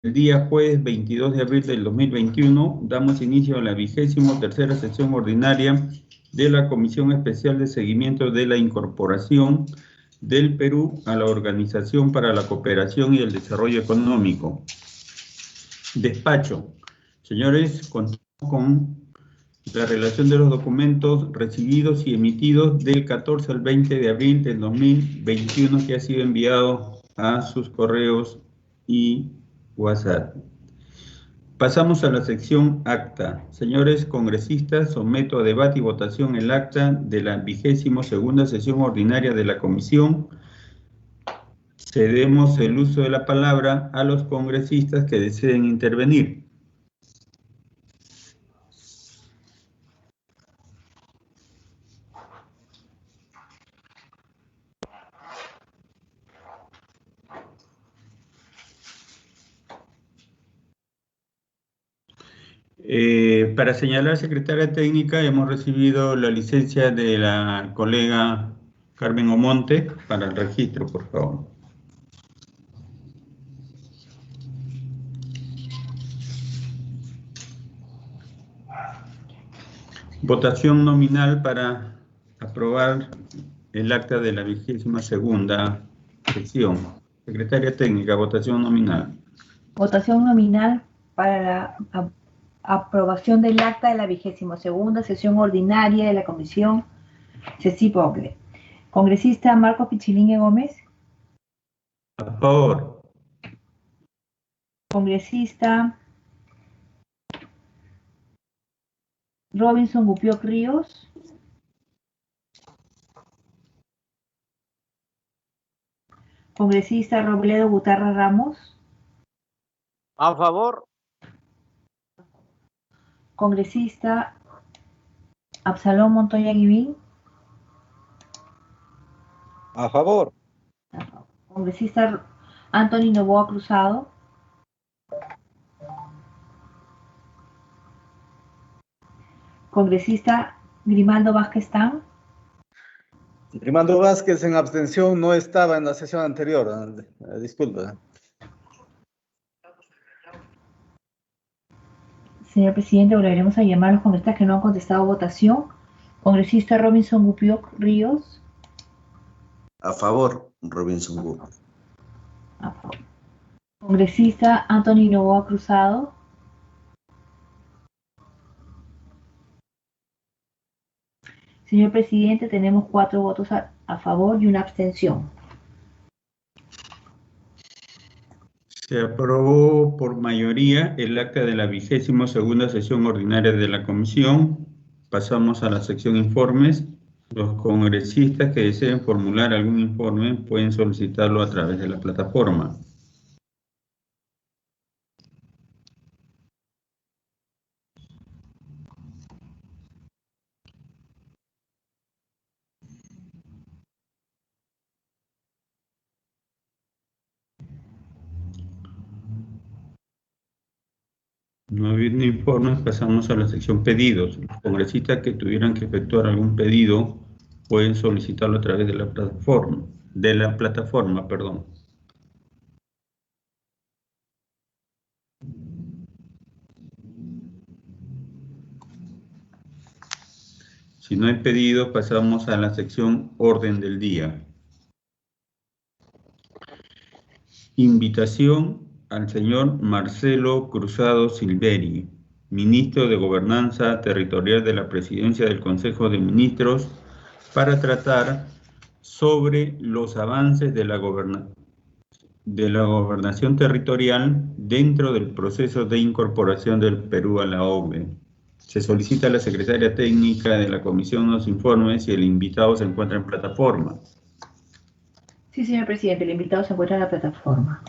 El día jueves 22 de abril del 2021 damos inicio a la 23ª sesión ordinaria de la Comisión Especial de Seguimiento de la Incorporación del Perú a la Organización para la Cooperación y el Desarrollo Económico. Despacho. Señores, contamos con la relación de los documentos recibidos y emitidos del 14 al 20 de abril del 2021 que ha sido enviado a sus correos y WhatsApp. Pasamos a la sección acta. Señores congresistas, someto a debate y votación el acta de la 22ª sesión ordinaria de la comisión. Cedemos el uso de la palabra a los congresistas que deseen intervenir. Para señalar, secretaria técnica, hemos recibido la licencia de la colega Carmen Omonte para el registro, por favor. Votación nominal para aprobar el acta de la 22ª sesión. Secretaria técnica, votación nominal. Votación nominal para la aprobación del acta de la 22ª sesión ordinaria de la Comisión CECIP-OCDE. Congresista Marcos Pichilingue Gómez. A favor. Congresista Robinson Gupioc Ríos. Congresista Robledo Gutarra Ramos. A favor. Congresista Absalón Montoya Guivín. A favor. Congresista Anthony Novoa Cruzado. Congresista Grimaldo Vázquez Tan. Grimaldo Vázquez en abstención, no estaba en la sesión anterior. Disculpe. Señor presidente, volveremos a llamar a los congresistas que no han contestado votación. Congresista Robinson Gupioc Ríos. A favor, Robinson Gupioc. A favor. Congresista Anthony Novoa Cruzado. Señor presidente, tenemos 4 votos a favor y una abstención. Se aprobó por mayoría el acta de la 22ª sesión ordinaria de la comisión. Pasamos a la sección informes. Los congresistas que deseen formular algún informe pueden solicitarlo a través de la plataforma. No habiendo informes, pasamos a la sección pedidos. Los congresistas que tuvieran que efectuar algún pedido pueden solicitarlo a través de la plataforma. Si no hay pedido, pasamos a la sección orden del día. Invitación al señor Marcelo Cruzado Silveri, ministro de Gobernanza Territorial de la Presidencia del Consejo de Ministros, para tratar sobre los avances de la gobernación territorial dentro del proceso de incorporación del Perú a la OCDE. Se solicita a la secretaria técnica de la comisión nos informe si el invitado se encuentra en plataforma. Sí, señor presidente, el invitado se encuentra en la plataforma.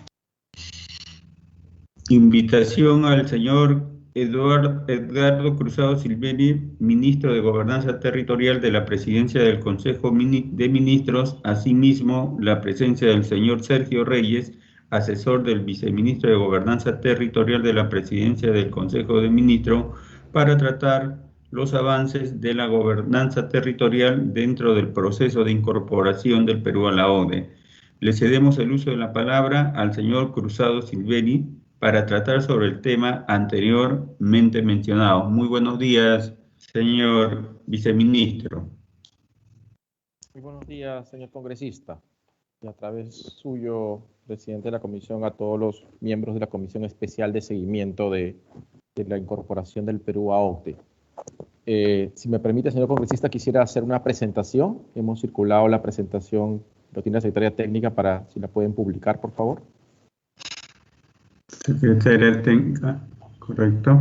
Invitación al señor Edgardo Cruzado Silveri, ministro de Gobernanza Territorial de la Presidencia del Consejo de Ministros, asimismo la presencia del señor Sergio Reyes, asesor del viceministro de Gobernanza Territorial de la Presidencia del Consejo de Ministros, para tratar los avances de la gobernanza territorial dentro del proceso de incorporación del Perú a la OCDE. Le cedemos el uso de la palabra al señor Cruzado Silveri para tratar sobre el tema anteriormente mencionado. Muy buenos días, señor viceministro. Muy buenos días, señor congresista. Y a través suyo, presidente de la comisión, a todos los miembros de la Comisión Especial de Seguimiento de la incorporación del Perú a OCDE. Si me permite, señor congresista, quisiera hacer una presentación. Hemos circulado la presentación, lo tiene la Secretaría Técnica, para si la pueden publicar, por favor. Secretaría Técnica, correcto.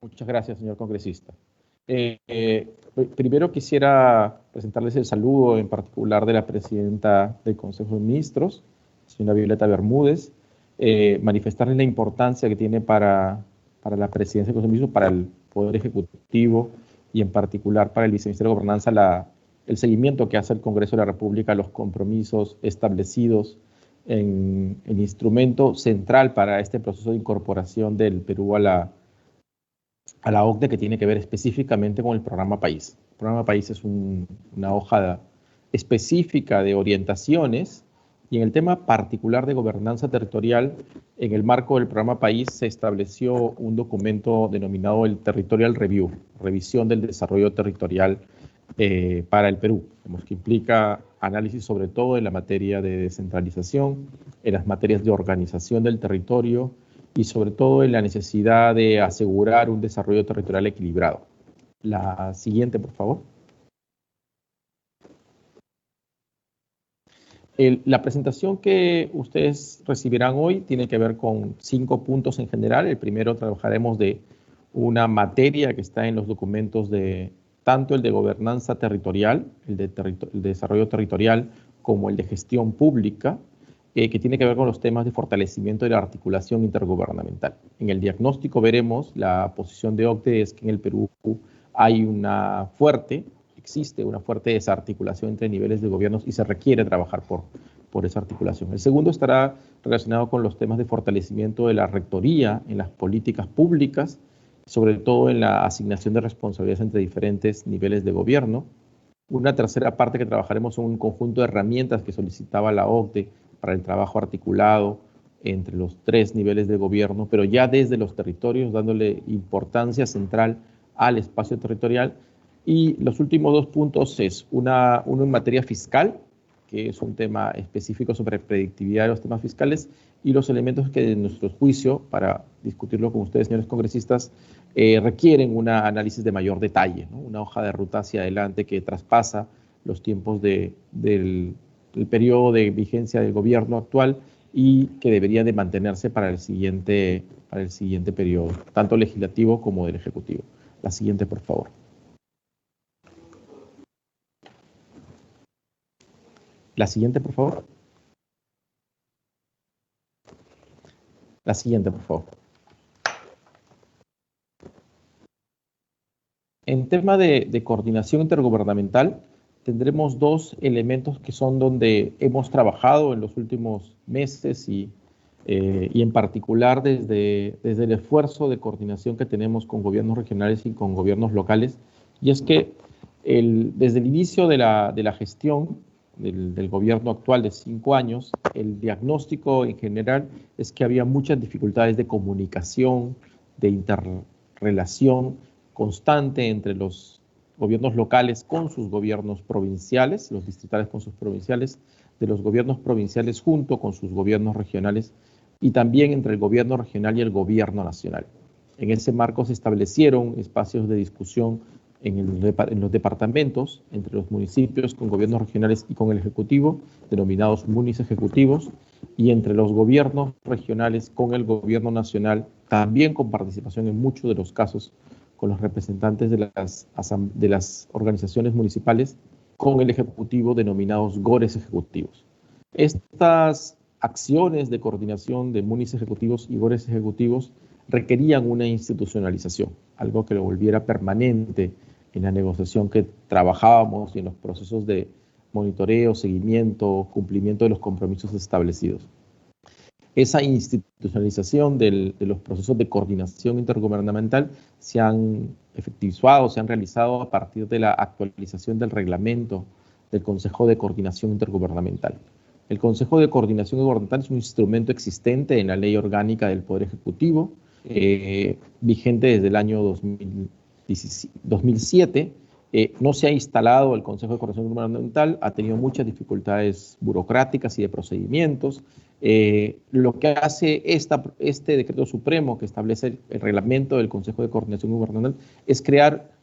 Muchas gracias, señor congresista. Primero quisiera presentarles el saludo en particular de la presidenta del Consejo de Ministros, señora Violeta Bermúdez, manifestarles la importancia que tiene para la presidencia del Consejo de Ministros, para el Poder Ejecutivo y en particular para el Viceministerio de Gobernanza, el seguimiento que hace el Congreso de la República a los compromisos establecidos en el instrumento central para este proceso de incorporación del Perú a la OCDE, que tiene que ver específicamente con el Programa País. El Programa País es una hoja específica de orientaciones, y en el tema particular de gobernanza territorial, en el marco del Programa País se estableció un documento denominado el Territorial Review, revisión del desarrollo territorial para el Perú, que implica análisis sobre todo en la materia de descentralización, en las materias de organización del territorio, y sobre todo en la necesidad de asegurar un desarrollo territorial equilibrado. La siguiente, por favor. La presentación que ustedes recibirán hoy tiene que ver con 5 puntos en general. El primero, trabajaremos de una materia que está en los documentos de tanto el de gobernanza territorial, el de desarrollo territorial, como el de gestión pública, que tiene que ver con los temas de fortalecimiento de la articulación intergubernamental. En el diagnóstico veremos la posición de OCDE es que en el Perú existe una fuerte desarticulación entre niveles de gobiernos y se requiere trabajar por esa articulación. El segundo estará relacionado con los temas de fortalecimiento de la rectoría en las políticas públicas, sobre todo en la asignación de responsabilidades entre diferentes niveles de gobierno. Una tercera parte que trabajaremos son un conjunto de herramientas que solicitaba la OCDE para el trabajo articulado entre los 3 niveles de gobierno, pero ya desde los territorios, dándole importancia central al espacio territorial. Y los últimos 2 puntos es uno en materia fiscal, que es un tema específico sobre predictividad de los temas fiscales, y los elementos que, en nuestro juicio, para discutirlo con ustedes, señores congresistas, requieren un análisis de mayor detalle, ¿no? Una hoja de ruta hacia adelante que traspasa los tiempos del periodo de vigencia del gobierno actual y que debería de mantenerse para el siguiente periodo, tanto legislativo como del ejecutivo. La siguiente, por favor. La siguiente, por favor. La siguiente, por favor. En tema de coordinación intergubernamental, tendremos 2 elementos que son donde hemos trabajado en los últimos meses y en particular desde el esfuerzo de coordinación que tenemos con gobiernos regionales y con gobiernos locales, y es que desde el inicio de la gestión del gobierno actual de 5 años, el diagnóstico en general es que había muchas dificultades de comunicación, de interrelación constante entre los gobiernos locales con sus gobiernos provinciales, los distritales con sus provinciales, de los gobiernos provinciales junto con sus gobiernos regionales, y también entre el gobierno regional y el gobierno nacional. En ese marco se establecieron espacios de discusión en los departamentos, entre los municipios con gobiernos regionales y con el Ejecutivo, denominados munis ejecutivos, y entre los gobiernos regionales con el gobierno nacional, también con participación en muchos de los casos con los representantes de las organizaciones municipales, con el Ejecutivo, denominados GORES ejecutivos. Estas acciones de coordinación de munis ejecutivos y GORES ejecutivos requerían una institucionalización, algo que lo volviera permanente en la negociación que trabajábamos y en los procesos de monitoreo, seguimiento, cumplimiento de los compromisos establecidos. Esa institucionalización de los procesos de coordinación intergubernamental se han efectivizado, se han realizado a partir de la actualización del reglamento del Consejo de Coordinación Intergubernamental. El Consejo de Coordinación Gubernamental es un instrumento existente en la Ley Orgánica del Poder Ejecutivo, vigente desde el año 2007. No se ha instalado el Consejo de Coordinación Gubernamental, ha tenido muchas dificultades burocráticas y de procedimientos. Lo que hace este decreto supremo que establece el reglamento del Consejo de Coordinación Gubernamental es crear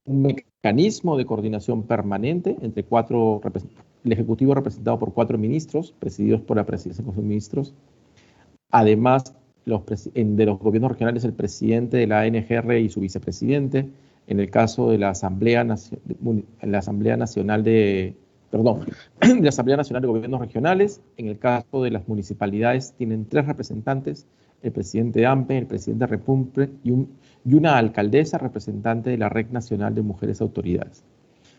un mecanismo de coordinación permanente entre el Ejecutivo representado por 4 ministros, presididos por la Presidencia del Consejo de Ministros. Además, de los gobiernos regionales, el presidente de la ANGR y su vicepresidente. En el caso de la Asamblea Nacional de Gobiernos Regionales, en el caso de las municipalidades, tienen 3 representantes, el presidente de AMPE, el presidente de REPUMPRE y una alcaldesa representante de la Red Nacional de Mujeres Autoridades.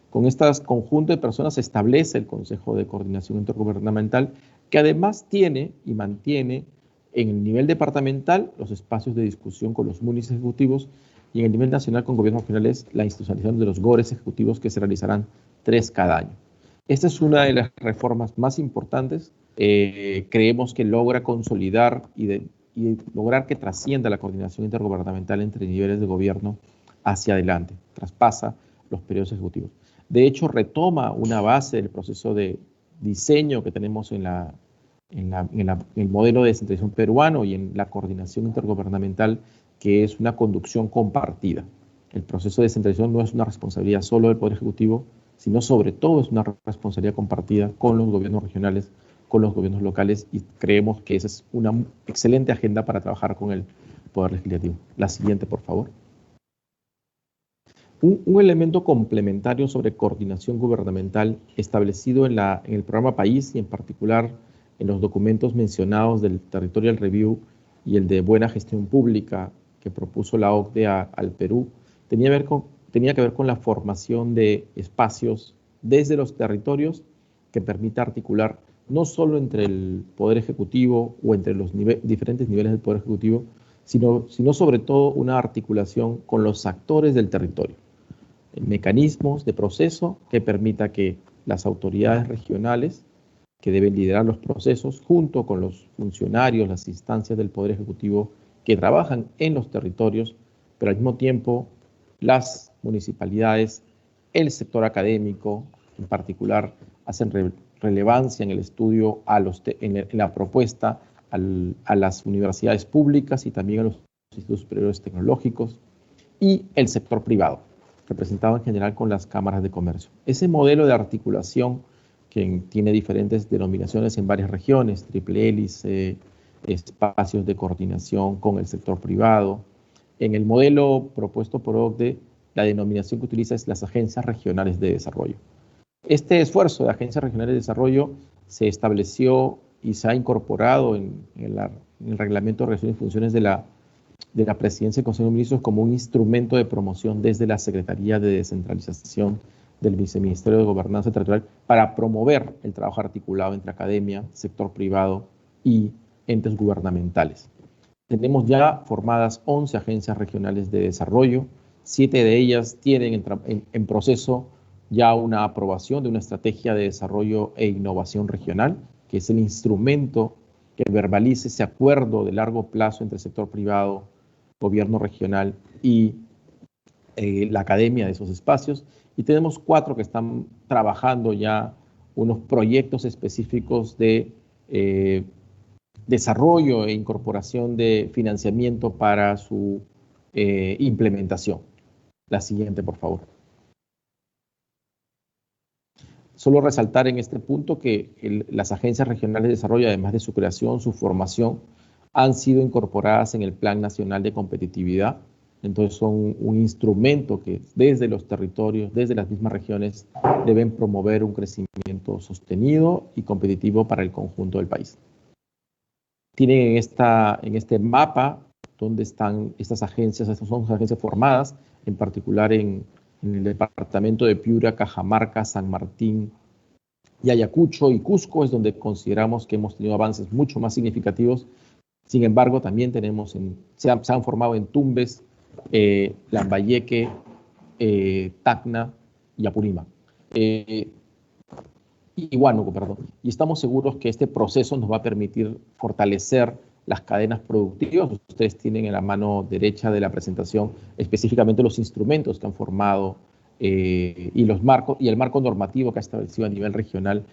Con este conjunto de personas se establece el Consejo de Coordinación Intergubernamental, que además tiene y mantiene en el nivel departamental los espacios de discusión con los municipios ejecutivos y en el nivel nacional con gobiernos regionales la institucionalización de los GORES ejecutivos que se realizarán 3 cada año. Esta es una de las reformas más importantes. Creemos que logra consolidar y lograr que trascienda la coordinación intergubernamental entre niveles de gobierno hacia adelante, traspasa los periodos ejecutivos. De hecho, retoma una base del proceso de diseño que tenemos en el modelo de descentralización peruano y en la coordinación intergubernamental, que es una conducción compartida. El proceso de descentralización no es una responsabilidad solo del Poder Ejecutivo, sino sobre todo es una responsabilidad compartida con los gobiernos regionales, con los gobiernos locales, y creemos que esa es una excelente agenda para trabajar con el Poder Legislativo. La siguiente, por favor. Un elemento complementario sobre coordinación gubernamental establecido en el programa País y en particular en los documentos mencionados del Territorial Review y el de Buena Gestión Pública que propuso la OCDE al Perú, tenía que ver con la formación de espacios desde los territorios que permita articular no solo entre el Poder Ejecutivo o entre los diferentes niveles del Poder Ejecutivo, sino sobre todo una articulación con los actores del territorio. Mecanismos de proceso que permita que las autoridades regionales que deben liderar los procesos junto con los funcionarios, las instancias del Poder Ejecutivo que trabajan en los territorios, pero al mismo tiempo las municipalidades, el sector académico en particular, hacen relevancia en el estudio, en la propuesta a las universidades públicas y también a los institutos superiores tecnológicos, y el sector privado, representado en general con las cámaras de comercio. Ese modelo de articulación que tiene diferentes denominaciones en varias regiones, triple hélice, espacios de coordinación con el sector privado. En el modelo propuesto por OCDE, la denominación que utiliza es las agencias regionales de desarrollo. Este esfuerzo de agencias regionales de desarrollo se estableció y se ha incorporado en el reglamento de organización y funciones de la Presidencia del Consejo de Ministros como un instrumento de promoción desde la Secretaría de Descentralización del Viceministerio de Gobernanza Territorial para promover el trabajo articulado entre academia, sector privado y entes gubernamentales. Tenemos ya formadas 11 agencias regionales de desarrollo, 7 de ellas tienen en proceso ya una aprobación de una estrategia de desarrollo e innovación regional, que es el instrumento que verbalice ese acuerdo de largo plazo entre el sector privado, gobierno regional y la academia de esos espacios. Y tenemos 4 que están trabajando ya unos proyectos específicos de desarrollo e incorporación de financiamiento para su implementación. La siguiente, por favor. Solo resaltar en este punto que las agencias regionales de desarrollo, además de su creación, su formación, han sido incorporadas en el Plan Nacional de Competitividad. Entonces son un instrumento que desde los territorios, desde las mismas regiones, deben promover un crecimiento sostenido y competitivo para el conjunto del país. Tienen en este mapa donde están estas agencias, estas son agencias formadas, en particular en el departamento de Piura, Cajamarca, San Martín y Ayacucho y Cusco, es donde consideramos que hemos tenido avances mucho más significativos. Sin embargo, también se han formado en Tumbes, Lambayeque, Tacna y Apurímac. y Huánuco, perdón. Y estamos seguros que este proceso nos va a permitir fortalecer las cadenas productivas. Ustedes tienen en la mano derecha de la presentación específicamente los instrumentos que han formado y el marco normativo que ha establecido a nivel regional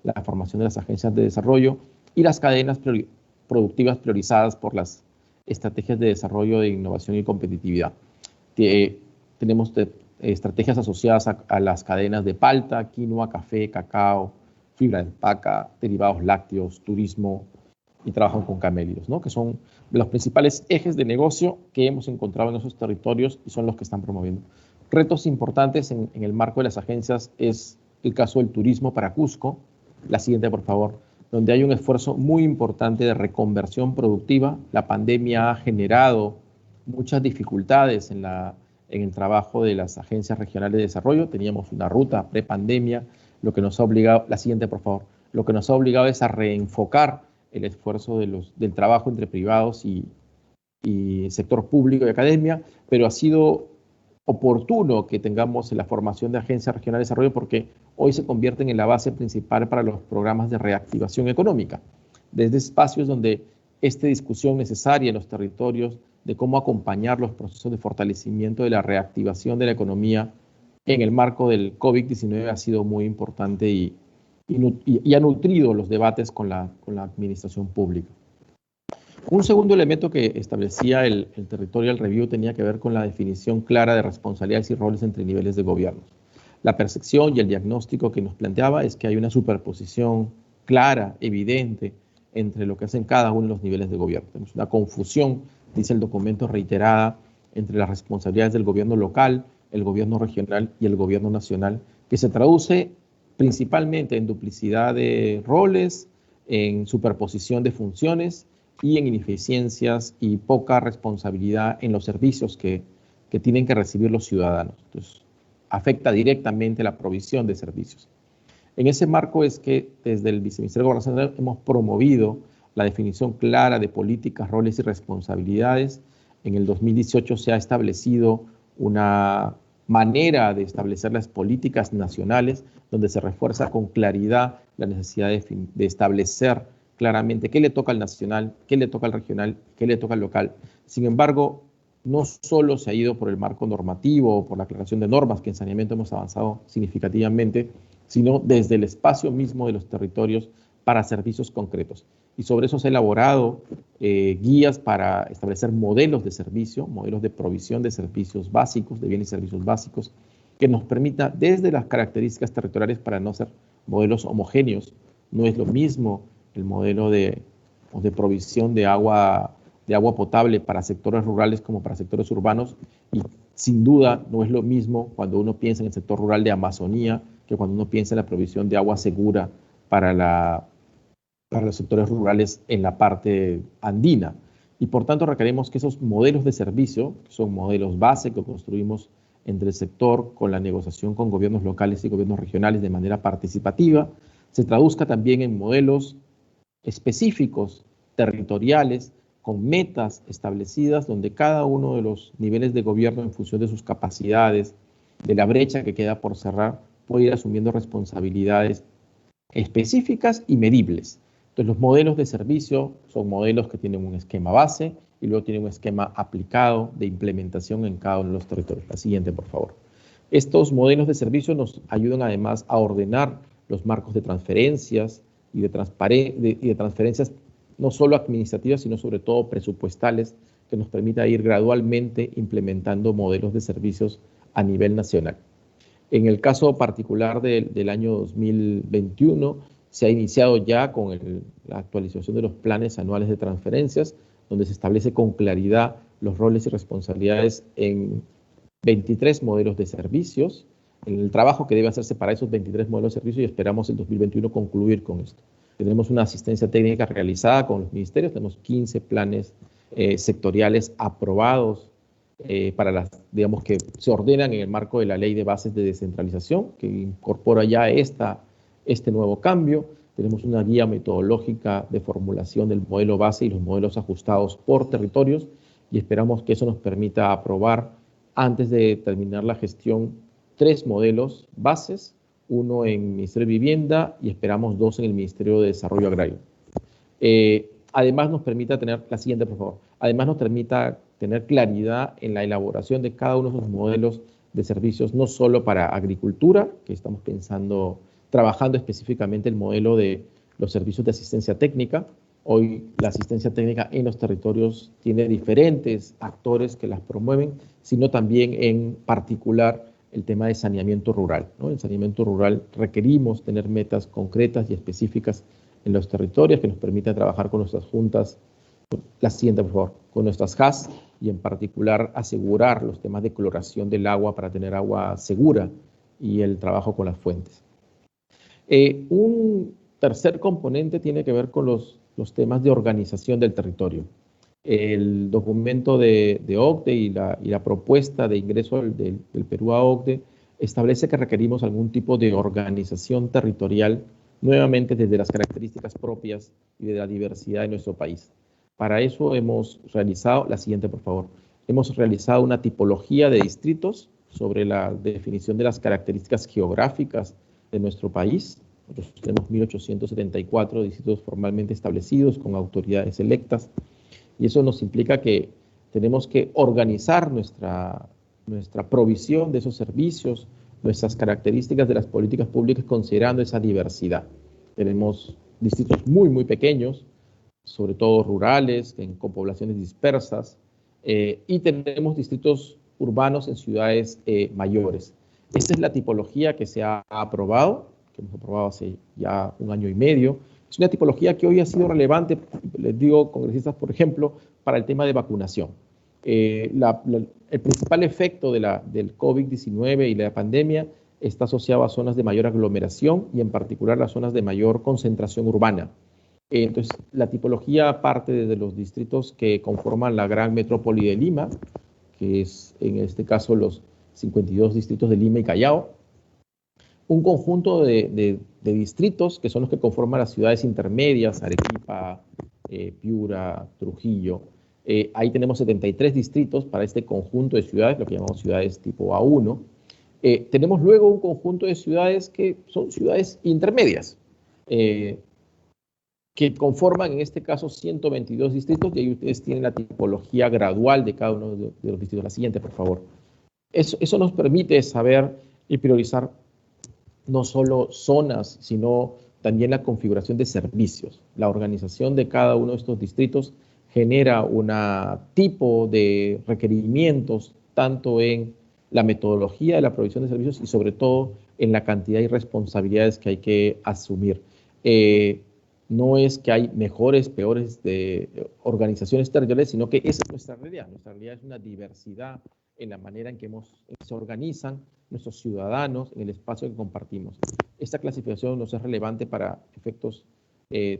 la formación de las agencias de desarrollo y las cadenas productivas priorizadas por las estrategias de desarrollo de innovación y competitividad. Tenemos estrategias asociadas a las cadenas de palta, quinoa, café, cacao, fibra de alpaca, derivados lácteos, turismo y trabajo con camélidos, ¿no? Que son de los principales ejes de negocio que hemos encontrado en esos territorios y son los que están promoviendo. Retos importantes en el marco de las agencias es el caso del turismo para Cusco. La siguiente, por favor, donde hay un esfuerzo muy importante de reconversión productiva. La pandemia ha generado muchas dificultades en el trabajo de las agencias regionales de desarrollo. Teníamos una ruta pre-pandemia, lo que nos ha obligado, la siguiente por favor, lo que nos ha obligado es a reenfocar el esfuerzo del trabajo entre privados y sector público y academia, pero ha sido oportuno que tengamos la formación de agencias regionales de desarrollo porque hoy se convierten en la base principal para los programas de reactivación económica. Desde espacios donde esta discusión necesaria en los territorios de cómo acompañar los procesos de fortalecimiento de la reactivación de la economía en el marco del COVID-19 ha sido muy importante y ha nutrido los debates con la administración pública. Un segundo elemento que establecía el Territorial Review tenía que ver con la definición clara de responsabilidades y roles entre niveles de gobierno. La percepción y el diagnóstico que nos planteaba es que hay una superposición clara, evidente, entre lo que hacen cada uno de los niveles de gobierno. Tenemos una confusión, dice el documento, reiterada entre las responsabilidades del gobierno local, el gobierno regional y el gobierno nacional, que se traduce principalmente en duplicidad de roles, en superposición de funciones y en ineficiencias y poca responsabilidad en los servicios que tienen que recibir los ciudadanos. Entonces, afecta directamente la provisión de servicios. En ese marco es que desde el Viceministerio de Gobernación hemos promovido la definición clara de políticas, roles y responsabilidades. En el 2018 se ha establecido una manera de establecer las políticas nacionales donde se refuerza con claridad la necesidad de establecer claramente qué le toca al nacional, qué le toca al regional, qué le toca al local. Sin embargo, no solo se ha ido por el marco normativo o por la aclaración de normas, que en saneamiento hemos avanzado significativamente, sino desde el espacio mismo de los territorios para servicios concretos. Y sobre eso se ha elaborado guías para establecer modelos de servicio, modelos de provisión de servicios básicos, de bienes y servicios básicos, que nos permita desde las características territoriales para no ser modelos homogéneos. No es lo mismo el modelo de provisión de agua potable para sectores rurales como para sectores urbanos, y sin duda no es lo mismo cuando uno piensa en el sector rural de Amazonía que cuando uno piensa en la provisión de agua segura para los sectores rurales en la parte andina. Y por tanto requerimos que esos modelos de servicio, que son modelos base que construimos entre el sector con la negociación con gobiernos locales y gobiernos regionales de manera participativa, se traduzca también en modelos específicos, territoriales, con metas establecidas donde cada uno de los niveles de gobierno en función de sus capacidades, de la brecha que queda por cerrar, puede ir asumiendo responsabilidades específicas y medibles. Entonces los modelos de servicio son modelos que tienen un esquema base y luego tienen un esquema aplicado de implementación en cada uno de los territorios. La siguiente, por favor. Estos modelos de servicio nos ayudan además a ordenar los marcos de transferencias y de transferencias no solo administrativas, sino sobre todo presupuestales, que nos permita ir gradualmente implementando modelos de servicios a nivel nacional. En el caso particular del año 2021, se ha iniciado ya con la actualización de los planes anuales de transferencias, donde se establece con claridad los roles y responsabilidades en 23 modelos de servicios, en el trabajo que debe hacerse para esos 23 modelos de servicios, y esperamos en 2021 concluir con esto. Tenemos una asistencia técnica realizada con los ministerios, tenemos 15 planes sectoriales aprobados digamos que se ordenan en el marco de la Ley de Bases de Descentralización, que incorpora ya este nuevo cambio. Tenemos una guía metodológica de formulación del modelo base y los modelos ajustados por territorios, y esperamos que eso nos permita aprobar antes de terminar la gestión 3 modelos bases, uno en el Ministerio de Vivienda y esperamos 2 en el Ministerio de Desarrollo Agrario. Además nos permita tener, la siguiente por favor, además nos permita tener claridad en la elaboración de cada uno de esos modelos de servicios, no solo para agricultura, que estamos trabajando específicamente el modelo de los servicios de asistencia técnica. Hoy la asistencia técnica en los territorios tiene diferentes actores que las promueven, sino también en particular el tema de saneamiento rural, ¿no? En saneamiento rural requerimos tener metas concretas y específicas en los territorios que nos permitan trabajar con nuestras juntas, la siguiente por favor, con nuestras JAS y en particular asegurar los temas de cloración del agua para tener agua segura y el trabajo con las fuentes. Un tercer componente tiene que ver con los temas de organización del territorio. El documento de OCDE y la propuesta de ingreso del Perú a OCDE establece que requerimos algún tipo de organización territorial, nuevamente desde las características propias y de la diversidad de nuestro país. Para eso hemos realizado, la siguiente por favor, hemos realizado una tipología de distritos sobre la definición de las características geográficas de nuestro país. Nosotros tenemos 1.874 distritos formalmente establecidos con autoridades electas y eso nos implica que tenemos que organizar nuestra provisión de esos servicios, nuestras características de las políticas públicas considerando esa diversidad. Tenemos distritos muy, muy pequeños, sobre todo rurales, con poblaciones dispersas, y tenemos distritos urbanos en ciudades mayores. Esta es la tipología que se ha aprobado, que hemos aprobado hace ya 1 año y medio. Es una tipología que hoy ha sido relevante, les digo, congresistas, por ejemplo, para el tema de vacunación. El principal efecto del COVID-19 y la pandemia está asociado a zonas de mayor aglomeración y en particular las zonas de mayor concentración urbana. Entonces, la tipología parte desde los distritos que conforman la gran metrópoli de Lima, que es en este caso los 52 distritos de Lima y Callao, un conjunto de distritos que son los que conforman las ciudades intermedias, Arequipa, Piura, Trujillo. Ahí tenemos 73 distritos para este conjunto de ciudades, lo que llamamos ciudades tipo A1. Tenemos luego un conjunto de ciudades que son ciudades intermedias, que conforman en este caso 122 distritos, y ahí ustedes tienen la tipología gradual de cada uno de los distritos. La siguiente, por favor. Eso nos permite saber y priorizar no solo zonas, sino también la configuración de servicios. La organización de cada uno de estos distritos genera un tipo de requerimientos, tanto en la metodología de la provisión de servicios y sobre todo en la cantidad y responsabilidades que hay que asumir. No es que hay mejores, peores organizaciones territoriales, sino que esa es nuestra realidad. Nuestra realidad es una diversidad en la manera en que se organizan nuestros ciudadanos en el espacio que compartimos. Esta clasificación nos es relevante para efectos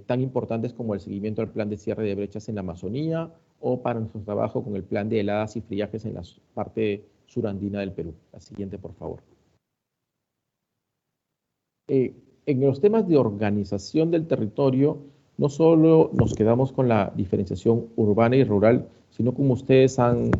tan importantes como el seguimiento al plan de cierre de brechas en la Amazonía o para nuestro trabajo con el plan de heladas y friajes en la parte surandina del Perú. La siguiente, por favor. En los temas de organización del territorio, no solo nos quedamos con la diferenciación urbana y rural, sino como ustedes han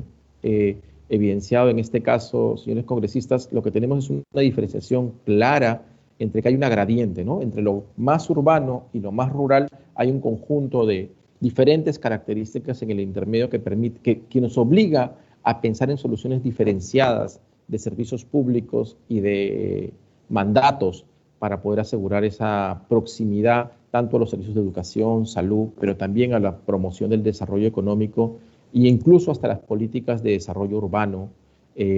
evidenciado en este caso, señores congresistas, lo que tenemos es una diferenciación clara entre que hay una gradiente, ¿no? Entre lo más urbano y lo más rural hay un conjunto de diferentes características en el intermedio que nos obliga a pensar en soluciones diferenciadas de servicios públicos y de mandatos para poder asegurar esa proximidad tanto a los servicios de educación, salud, pero también a la promoción del desarrollo económico e incluso hasta las políticas de desarrollo urbano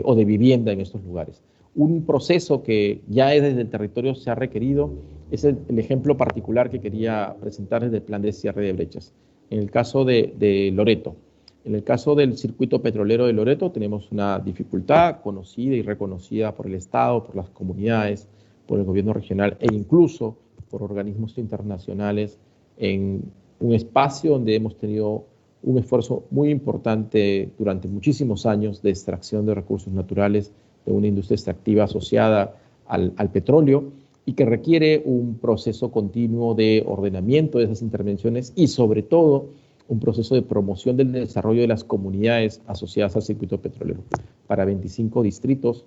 o de vivienda en estos lugares. Un proceso que ya desde el territorio se ha requerido es el ejemplo particular que quería presentar desde el plan de cierre de brechas. En el caso de Loreto, en el caso del circuito petrolero de Loreto tenemos una dificultad conocida y reconocida por el Estado, por las comunidades, por el gobierno regional e incluso por organismos internacionales en un espacio donde hemos tenido un esfuerzo muy importante durante muchísimos años de extracción de recursos naturales de una industria extractiva asociada al petróleo y que requiere un proceso continuo de ordenamiento de esas intervenciones y sobre todo un proceso de promoción del desarrollo de las comunidades asociadas al circuito petrolero. Para 25 distritos,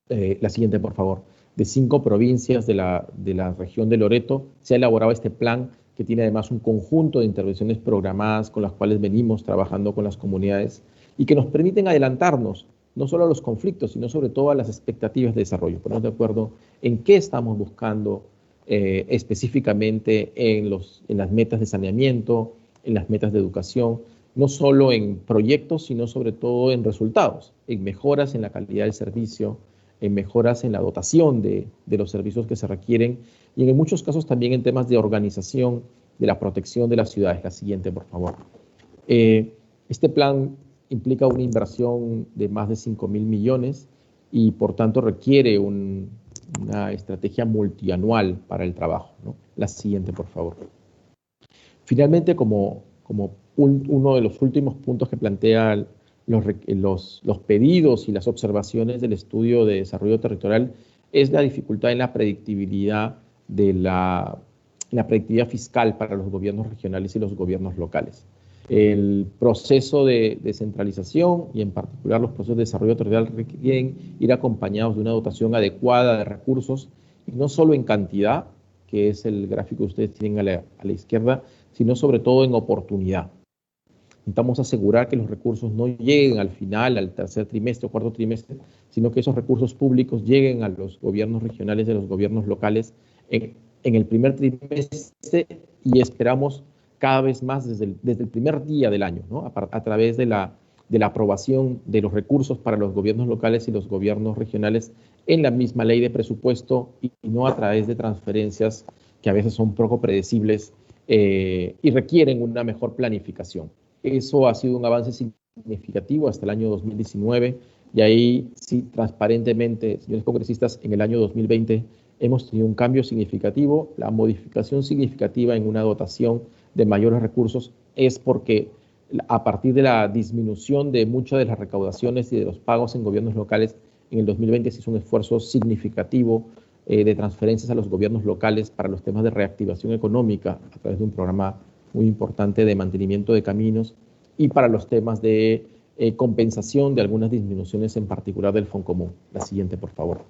la siguiente por favor. de 5 provincias de la región de Loreto, se ha elaborado este plan que tiene además un conjunto de intervenciones programadas con las cuales venimos trabajando con las comunidades y que nos permiten adelantarnos no solo a los conflictos, sino sobre todo a las expectativas de desarrollo, ponernos de acuerdo en qué estamos buscando específicamente en las metas de saneamiento, en las metas de educación, no solo en proyectos, sino sobre todo en resultados, en mejoras en la calidad del servicio, en mejoras en la dotación de los servicios que se requieren y en muchos casos también en temas de organización de la protección de las ciudades. La siguiente, por favor. Este plan implica una inversión de más de 5.000 millones y por tanto requiere una estrategia multianual para el trabajo, ¿no? La siguiente, por favor. Finalmente, como uno de los últimos puntos que plantea los pedidos y las observaciones del estudio de desarrollo territorial es la dificultad en la predictibilidad la predictibilidad fiscal para los gobiernos regionales y los gobiernos locales. El proceso de descentralización y en particular los procesos de desarrollo territorial requieren ir acompañados de una dotación adecuada de recursos y no solo en cantidad, que es el gráfico que ustedes tienen a la izquierda, sino sobre todo en oportunidad. Intentamos asegurar que los recursos no lleguen al final, al tercer trimestre o cuarto trimestre, sino que esos recursos públicos lleguen a los gobiernos regionales y a los gobiernos locales en el primer trimestre y esperamos cada vez más desde el primer día del año, ¿no? A través de la aprobación de los recursos para los gobiernos locales y los gobiernos regionales en la misma ley de presupuesto y no a través de transferencias que a veces son poco predecibles y requieren una mejor planificación. Eso ha sido un avance significativo hasta el año 2019 y ahí sí, transparentemente, señores congresistas, en el año 2020 hemos tenido un cambio significativo. La modificación significativa en una dotación de mayores recursos es porque a partir de la disminución de muchas de las recaudaciones y de los pagos en gobiernos locales, en el 2020 se hizo un esfuerzo significativo de transferencias a los gobiernos locales para los temas de reactivación económica a través de un programa muy importante de mantenimiento de caminos y para los temas de compensación de algunas disminuciones en particular del Foncomún. La siguiente, por favor.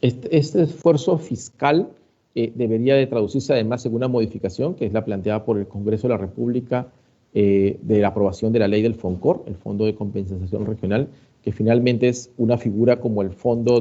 Este esfuerzo fiscal debería de traducirse además en una modificación que es la planteada por el Congreso de la República de la aprobación de la ley del FONCOR, el Fondo de Compensación Regional, que finalmente es una figura como el fondo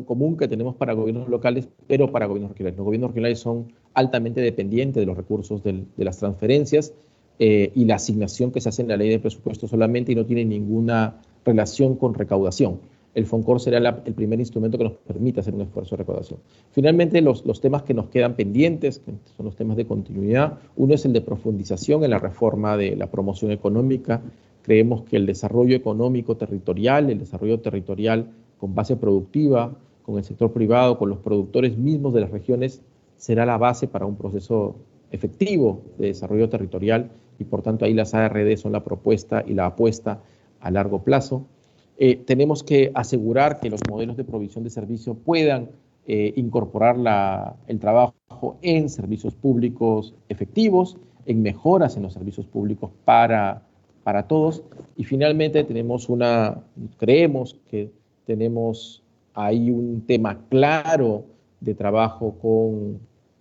común que tenemos para gobiernos locales, pero para gobiernos regionales. Los gobiernos regionales son altamente dependientes de los recursos de las transferencias y la asignación que se hace en la ley de presupuesto solamente y no tiene ninguna relación con recaudación. El FONCOR será el primer instrumento que nos permita hacer un esfuerzo de recaudación. Finalmente, los temas que nos quedan pendientes, que son los temas de continuidad, uno es el de profundización en la reforma de la promoción económica. Creemos que el desarrollo económico territorial, el desarrollo territorial con base productiva, con el sector privado, con los productores mismos de las regiones, será la base para un proceso efectivo de desarrollo territorial y por tanto ahí las ARD son la propuesta y la apuesta a largo plazo. Tenemos que asegurar que los modelos de provisión de servicio puedan incorporar el trabajo en servicios públicos efectivos, en mejoras en los servicios públicos para todos. Y finalmente creemos que tenemos ahí un tema claro de trabajo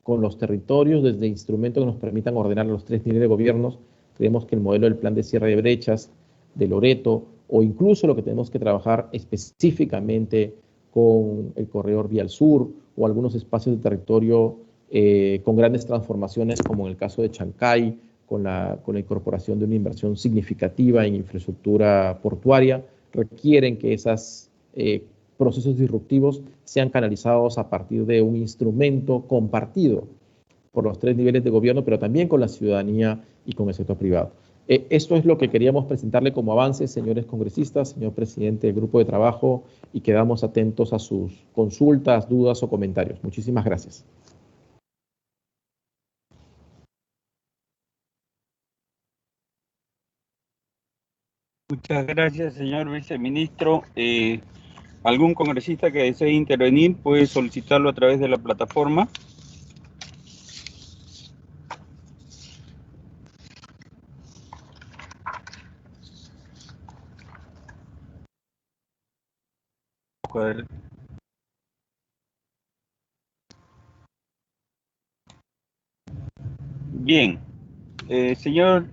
con los territorios desde instrumentos que nos permitan ordenar los 3 niveles de gobiernos. Creemos que el modelo del plan de cierre de brechas de Loreto o incluso lo que tenemos que trabajar específicamente con el corredor Vial Sur o algunos espacios de territorio con grandes transformaciones como en el caso de Chancay, con la incorporación de una inversión significativa en infraestructura portuaria, requieren que esos procesos disruptivos sean canalizados a partir de un instrumento compartido por los 3 niveles de gobierno, pero también con la ciudadanía y con el sector privado. Esto es lo que queríamos presentarle como avance, señores congresistas, señor presidente del grupo de trabajo, y quedamos atentos a sus consultas, dudas o comentarios. Muchísimas gracias. Muchas gracias, señor viceministro. ¿Algún congresista que desee intervenir puede solicitarlo a través de la plataforma? cuadro. Bien, señor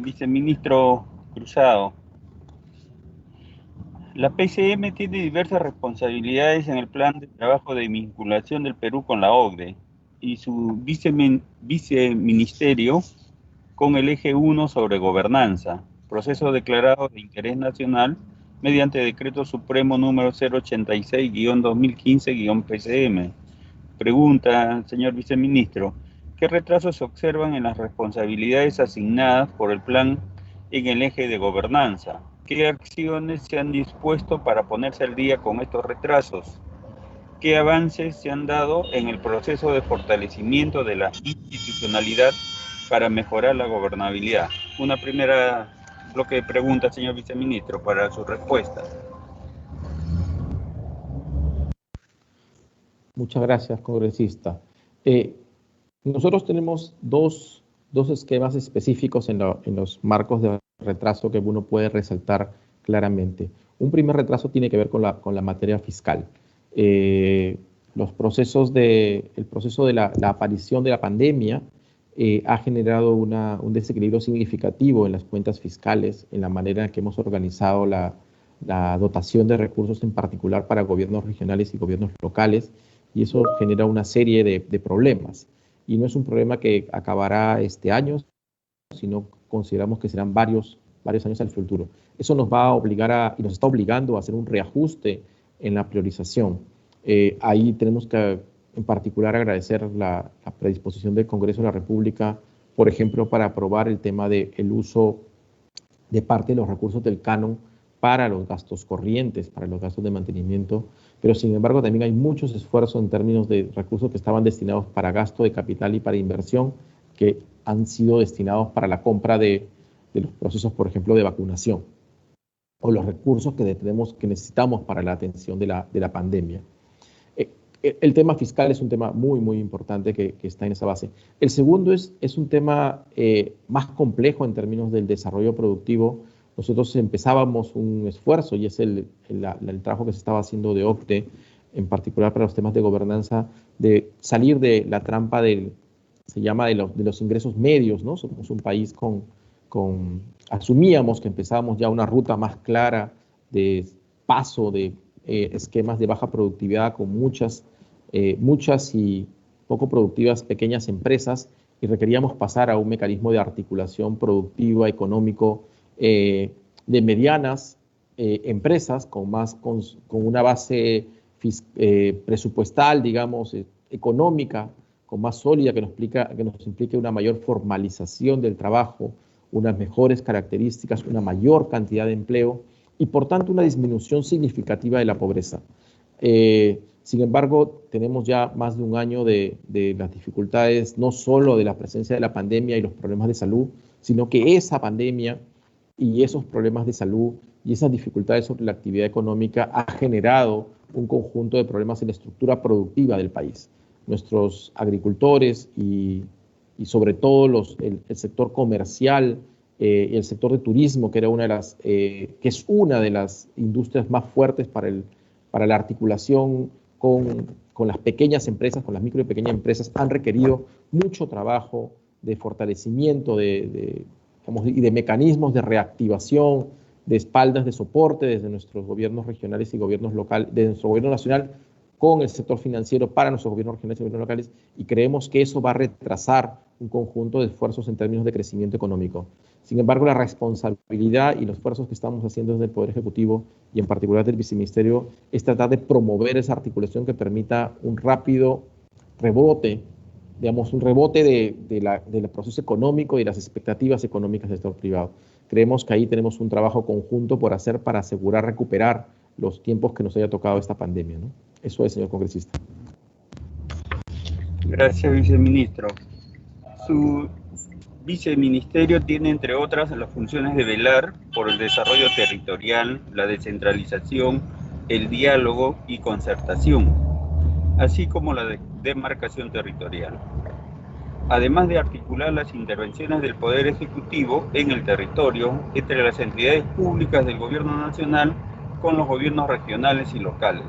viceministro Cruzado, la PCM tiene diversas responsabilidades en el plan de trabajo de vinculación del Perú con la OCDE y su viceministerio con el eje 1 sobre gobernanza, proceso declarado de interés nacional mediante decreto supremo número 086-2015-PCM. Pregunta, señor viceministro, ¿qué retrasos se observan en las responsabilidades asignadas por el plan en el eje de gobernanza? ¿Qué acciones se han dispuesto para ponerse al día con estos retrasos? ¿Qué avances se han dado en el proceso de fortalecimiento de la institucionalidad para mejorar la gobernabilidad? Una primera bloque de preguntas, señor viceministro, para su respuesta. Muchas gracias, congresista. Nosotros tenemos dos esquemas específicos en los marcos de retraso que uno puede resaltar claramente. Un primer retraso tiene que ver con la materia fiscal. El proceso de la aparición de la pandemia ha generado un desequilibrio significativo en las cuentas fiscales, en la manera en que hemos organizado la dotación de recursos, en particular para gobiernos regionales y gobiernos locales, y eso genera una serie de problemas. Y no es un problema que acabará este año, sino consideramos que serán varios años al futuro. Eso nos va a obligar y nos está obligando a hacer un reajuste en la priorización. Ahí tenemos que, en particular, agradecer la predisposición del Congreso de la República, por ejemplo, para aprobar el tema del uso de parte de los recursos del canon para los gastos corrientes, para los gastos de mantenimiento, pero sin embargo también hay muchos esfuerzos en términos de recursos que estaban destinados para gasto de capital y para inversión, que han sido destinados para la compra de los procesos, por ejemplo, de vacunación, o los recursos que necesitamos para la atención de la pandemia. El tema fiscal es un tema muy, muy importante que está en esa base. El segundo es un tema más complejo en términos del desarrollo productivo. Nosotros empezábamos un esfuerzo, y es el trabajo que se estaba haciendo de OCDE, en particular para los temas de gobernanza, de salir de la trampa de los ingresos medios, ¿no? Somos un país asumíamos que empezábamos ya una ruta más clara de paso de esquemas de baja productividad con muchas y poco productivas pequeñas empresas, y requeríamos pasar a un mecanismo de articulación productiva, económico, de medianas empresas con una base presupuestal, digamos, económica, con más sólida, que nos implique una mayor formalización del trabajo, unas mejores características, una mayor cantidad de empleo y, por tanto, una disminución significativa de la pobreza. Sin embargo, tenemos ya más de un año de las dificultades, no solo de la presencia de la pandemia y los problemas de salud, sino que esa pandemia y esos problemas de salud y esas dificultades sobre la actividad económica ha generado un conjunto de problemas en la estructura productiva del país. Nuestros agricultores y sobre todo el sector comercial y el sector de turismo, que es una de las industrias más fuertes para la articulación con las pequeñas empresas, con las micro y pequeñas empresas, han requerido mucho trabajo de fortalecimiento y de mecanismos de reactivación, de espaldas de soporte desde nuestros gobiernos regionales y gobiernos locales, de nuestro gobierno nacional con el sector financiero para nuestros gobiernos regionales y gobiernos locales, y creemos que eso va a retrasar un conjunto de esfuerzos en términos de crecimiento económico. Sin embargo, la responsabilidad y los esfuerzos que estamos haciendo desde el Poder Ejecutivo y en particular del Viceministerio es tratar de promover esa articulación que permita un rápido rebote, digamos, un rebote del proceso económico y las expectativas económicas del sector privado. Creemos que ahí tenemos un trabajo conjunto por hacer para asegurar recuperar los tiempos que nos haya tocado esta pandemia, ¿no? Eso es, señor congresista. Gracias, viceministro. Su viceministerio tiene, entre otras, las funciones de velar por el desarrollo territorial, la descentralización, el diálogo y concertación, así como la demarcación territorial, además de articular las intervenciones del Poder Ejecutivo en el territorio entre las entidades públicas del Gobierno Nacional con los gobiernos regionales y locales.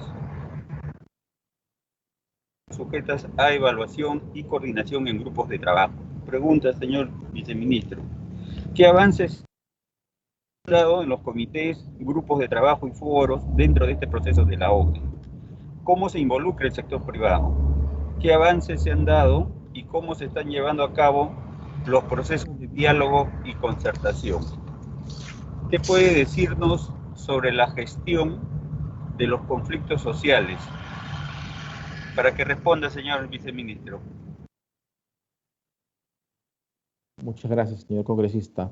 sujetas a evaluación y coordinación en grupos de trabajo. Pregunta, señor viceministro, ¿qué avances han dado en los comités, grupos de trabajo y foros dentro de este proceso de la OCDE? ¿Cómo se involucra el sector privado? ¿Qué avances se han dado y cómo se están llevando a cabo los procesos de diálogo y concertación? ¿Qué puede decirnos sobre la gestión de los conflictos sociales? Para que responda, señor viceministro. Muchas gracias, señor congresista.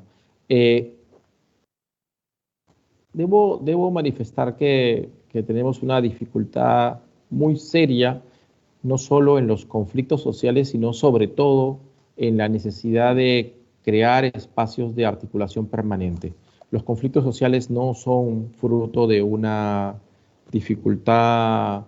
Debo manifestar que tenemos una dificultad muy seria, no solo en los conflictos sociales, sino sobre todo en la necesidad de crear espacios de articulación permanente. Los conflictos sociales no son fruto de una dificultad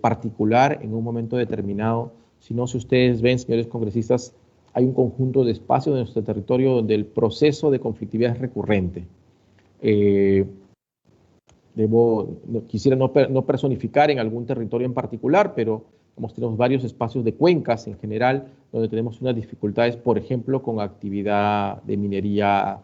particular en un momento determinado, sino, si ustedes ven, señores congresistas, hay un conjunto de espacios de nuestro territorio donde el proceso de conflictividad es recurrente. Quisiera no personificar en algún territorio en particular, pero tenemos varios espacios de cuencas en general, donde tenemos unas dificultades, por ejemplo, con actividad de minería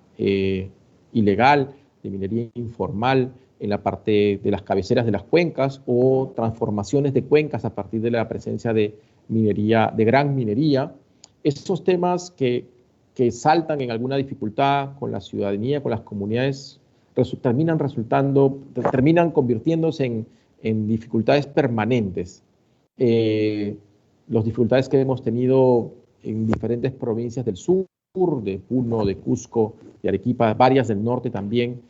ilegal, de minería informal, en la parte de las cabeceras de las cuencas, o transformaciones de cuencas a partir de la presencia de minería, de gran minería. Esos temas que saltan en alguna dificultad con la ciudadanía, con las comunidades, terminan convirtiéndose en dificultades permanentes. Las dificultades que hemos tenido en diferentes provincias del sur, de Puno, de Cusco, de Arequipa, varias del norte también,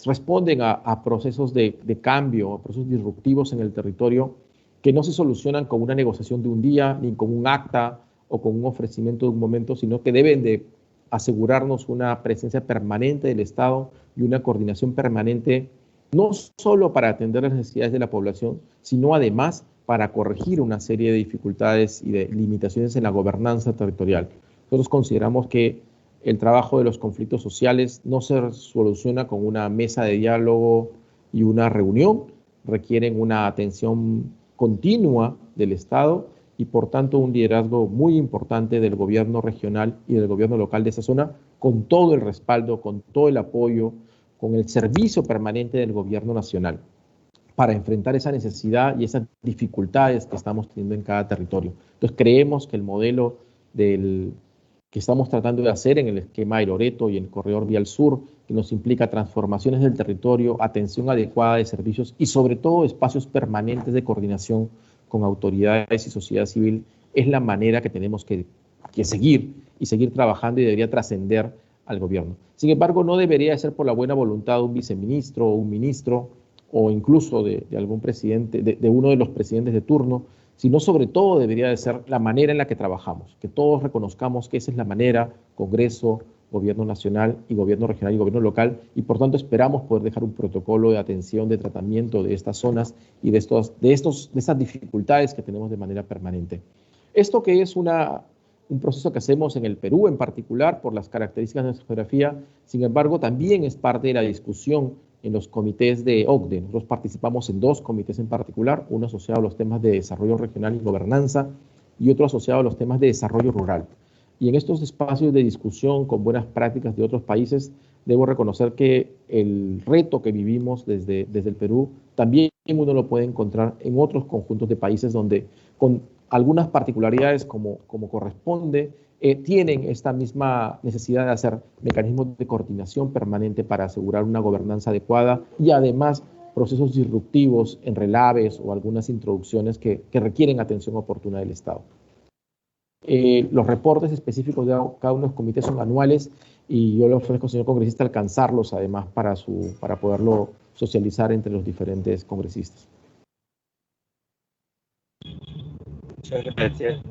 responden a procesos de cambio, a procesos disruptivos en el territorio que no se solucionan con una negociación de un día, ni con un acta o con un ofrecimiento de un momento, sino que deben de asegurarnos una presencia permanente del Estado y una coordinación permanente, no solo para atender las necesidades de la población, sino además para corregir una serie de dificultades y de limitaciones en la gobernanza territorial. Nosotros consideramos que el trabajo de los conflictos sociales no se soluciona con una mesa de diálogo y una reunión, requieren una atención continua del Estado y por tanto un liderazgo muy importante del gobierno regional y del gobierno local de esa zona, con todo el respaldo, con todo el apoyo, con el servicio permanente del gobierno nacional, para enfrentar esa necesidad y esas dificultades que estamos teniendo en cada territorio. Entonces creemos que el modelo que estamos tratando de hacer en el esquema de Loreto y el corredor vial sur, que nos implica transformaciones del territorio, atención adecuada de servicios y sobre todo espacios permanentes de coordinación con autoridades y sociedad civil, es la manera que tenemos que seguir y seguir trabajando y debería trascender al gobierno. Sin embargo, no debería ser por la buena voluntad de un viceministro o un ministro o incluso de algún presidente, de uno de los presidentes de turno, sino sobre todo debería de ser la manera en la que trabajamos, que todos reconozcamos que esa es la manera, Congreso, Gobierno Nacional y Gobierno Regional y Gobierno Local, y por tanto esperamos poder dejar un protocolo de atención, de tratamiento de estas zonas y de estas dificultades que tenemos de manera permanente. Esto que es un proceso que hacemos en el Perú en particular por las características de nuestra geografía, sin embargo también es parte de la discusión en los comités de OCDE. Nosotros participamos en 2 comités en particular, uno asociado a los temas de desarrollo regional y gobernanza y otro asociado a los temas de desarrollo rural. Y en estos espacios de discusión con buenas prácticas de otros países, debo reconocer que el reto que vivimos desde el Perú también uno lo puede encontrar en otros conjuntos de países donde con algunas particularidades como corresponde, tienen esta misma necesidad de hacer mecanismos de coordinación permanente para asegurar una gobernanza adecuada y además procesos disruptivos en relaves o algunas introducciones que requieren atención oportuna del Estado. Los reportes específicos de cada uno de los comités son anuales y yo le ofrezco, señor congresista, alcanzarlos además para poderlo socializar entre los diferentes congresistas. Muchas gracias.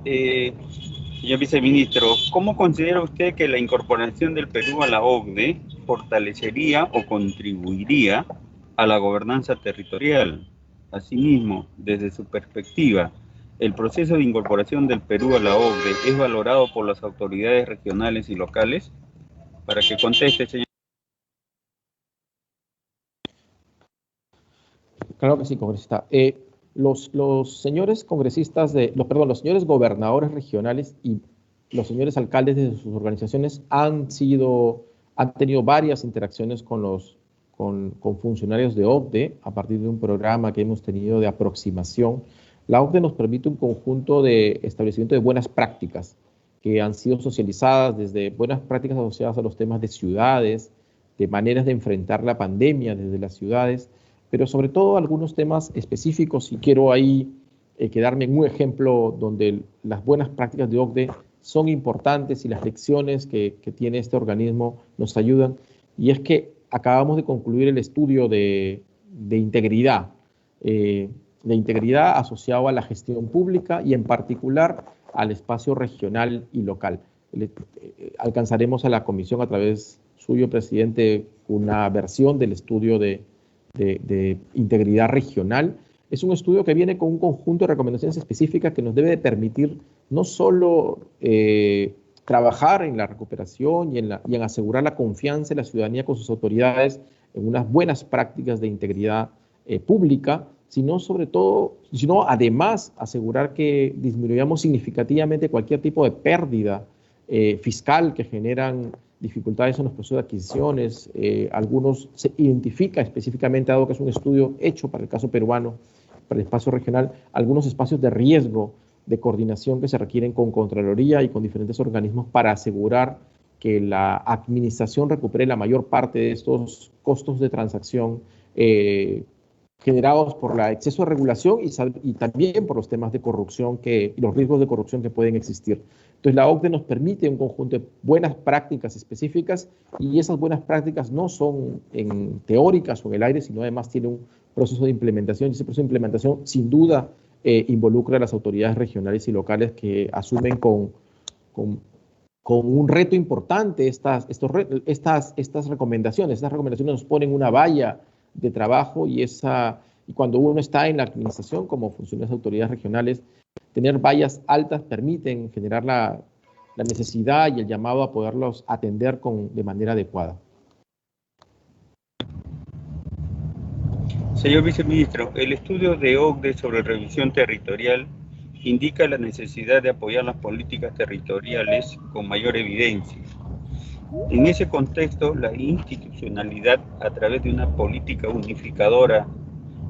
Señor viceministro, ¿cómo considera usted que la incorporación del Perú a la OCDE fortalecería o contribuiría a la gobernanza territorial? Asimismo, desde su perspectiva, ¿el proceso de incorporación del Perú a la OCDE es valorado por las autoridades regionales y locales? Para que conteste, señor. Claro que sí, congresista. Los señores congresistas, los señores gobernadores regionales y los señores alcaldes de sus organizaciones han tenido varias interacciones con funcionarios de OCDE a partir de un programa que hemos tenido de aproximación. La OCDE nos permite un conjunto de establecimiento de buenas prácticas que han sido socializadas, desde buenas prácticas asociadas a los temas de ciudades, de maneras de enfrentar la pandemia desde las ciudades, pero sobre todo algunos temas específicos, y quiero ahí quedarme en un ejemplo donde las buenas prácticas de OCDE son importantes y las lecciones que tiene este organismo nos ayudan, y es que acabamos de concluir el estudio de integridad asociado a la gestión pública y en particular al espacio regional y local. Alcanzaremos a la comisión a través suyo, presidente, una versión del estudio de integridad regional. Es un estudio que viene con un conjunto de recomendaciones específicas que nos debe de permitir no solo trabajar en la recuperación y en asegurar la confianza de la ciudadanía con sus autoridades en unas buenas prácticas de integridad pública, sino además asegurar que disminuyamos significativamente cualquier tipo de pérdida fiscal que generan dificultades en los procesos de adquisiciones. Algunos se identifica específicamente, dado que es un estudio hecho para el caso peruano, para el espacio regional, algunos espacios de riesgo de coordinación que se requieren con Contraloría y con diferentes organismos para asegurar que la administración recupere la mayor parte de estos costos de transacción generados por el exceso de regulación y también por los temas de corrupción y los riesgos de corrupción que pueden existir. Entonces la OCDE nos permite un conjunto de buenas prácticas específicas, y esas buenas prácticas no son teóricas o en el aire, sino además tiene un proceso de implementación, y ese proceso de implementación sin duda involucra a las autoridades regionales y locales que asumen con un reto importante estas recomendaciones. Estas recomendaciones nos ponen una valla de trabajo, y cuando uno está en la administración como funcionarios de autoridades regionales, tener vallas altas permiten generar la necesidad y el llamado a poderlos atender de manera adecuada. Señor viceministro, el estudio de OCDE sobre revisión territorial indica la necesidad de apoyar las políticas territoriales con mayor evidencia. En ese contexto, la institucionalidad a través de una política unificadora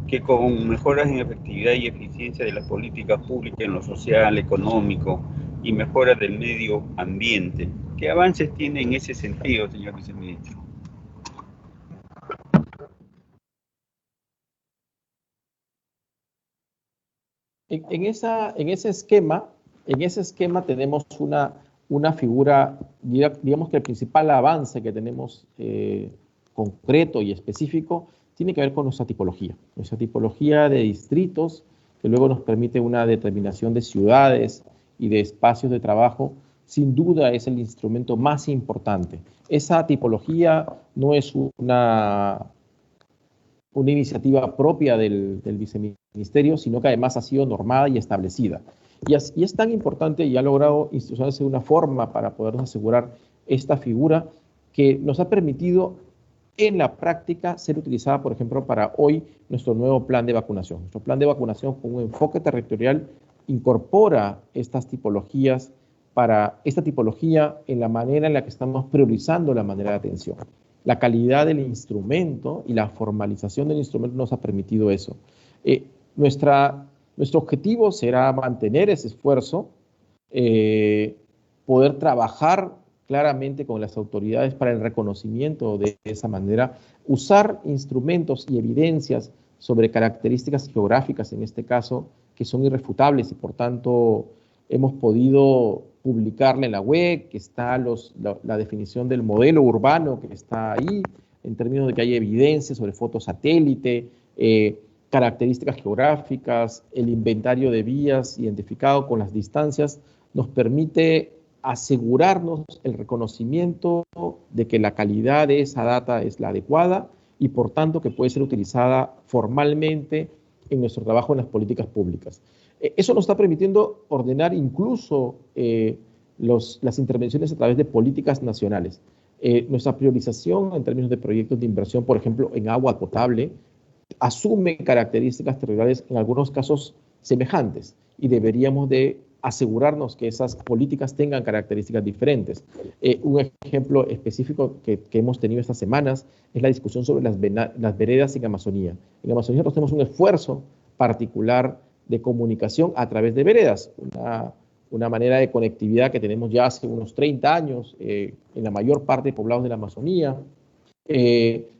que con mejoras en efectividad y eficiencia de las políticas públicas en lo social, económico y mejora del medio ambiente. ¿Qué avances tiene en ese sentido, señor viceministro? En ese esquema tenemos una figura, digamos que el principal avance que tenemos concreto y específico tiene que ver con nuestra tipología de distritos, que luego nos permite una determinación de ciudades y de espacios de trabajo. Sin duda es el instrumento más importante. Esa tipología no es una iniciativa propia del viceministerio, sino que además ha sido normada y establecida. Y es tan importante y ha logrado institucionarse de una forma para podernos asegurar esta figura que nos ha permitido en la práctica ser utilizada, por ejemplo, para hoy nuestro nuevo plan de vacunación. Nuestro plan de vacunación con un enfoque territorial incorpora esta tipología en la manera en la que estamos priorizando la manera de atención. La calidad del instrumento y la formalización del instrumento nos ha permitido eso. Nuestro objetivo será mantener ese esfuerzo, poder trabajar claramente con las autoridades para el reconocimiento de esa manera, usar instrumentos y evidencias sobre características geográficas, en este caso, que son irrefutables y por tanto hemos podido publicarla en la web, que está la definición del modelo urbano que está ahí, en términos de que hay evidencia sobre fotos satélite, características geográficas, el inventario de vías identificado con las distancias, nos permite asegurarnos el reconocimiento de que la calidad de esa data es la adecuada y por tanto que puede ser utilizada formalmente en nuestro trabajo en las políticas públicas. Eso nos está permitiendo ordenar incluso las intervenciones a través de políticas nacionales. Nuestra priorización en términos de proyectos de inversión, por ejemplo, en agua potable, asume características territoriales en algunos casos semejantes y deberíamos de asegurarnos que esas políticas tengan características diferentes. Un ejemplo específico que hemos tenido estas semanas es la discusión sobre las veredas en Amazonía. En Amazonía nosotros tenemos un esfuerzo particular de comunicación a través de veredas, una manera de conectividad que tenemos ya hace unos 30 años en la mayor parte de poblados de la Amazonía.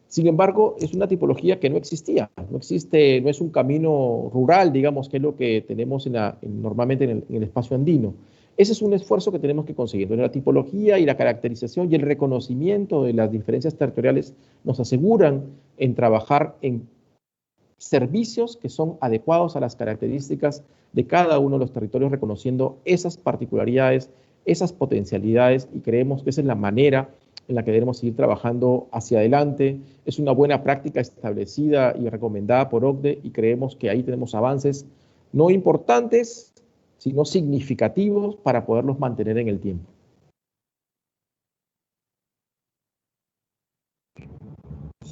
Sin embargo, es una tipología que no existía, no es un camino rural, digamos, que es lo que tenemos normalmente en el espacio andino. Ese es un esfuerzo que tenemos que conseguir. Entonces, la tipología y la caracterización y el reconocimiento de las diferencias territoriales nos aseguran en trabajar en servicios que son adecuados a las características de cada uno de los territorios, reconociendo esas particularidades, esas potencialidades, y creemos que esa es la manera en la que debemos seguir trabajando hacia adelante. Es una buena práctica establecida y recomendada por OCDE, y creemos que ahí tenemos avances no importantes, sino significativos para poderlos mantener en el tiempo.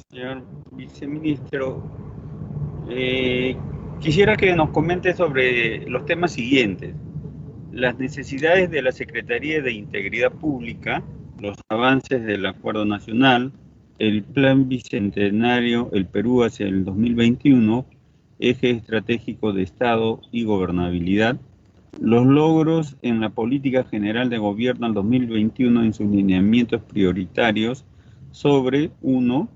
Señor viceministro, quisiera que nos comente sobre los temas siguientes: las necesidades de la Secretaría de Integridad Pública, los avances del Acuerdo Nacional, el Plan Bicentenario El Perú hacia el 2021, eje estratégico de Estado y gobernabilidad, los logros en la Política General de Gobierno al 2021 en sus lineamientos prioritarios sobre 1.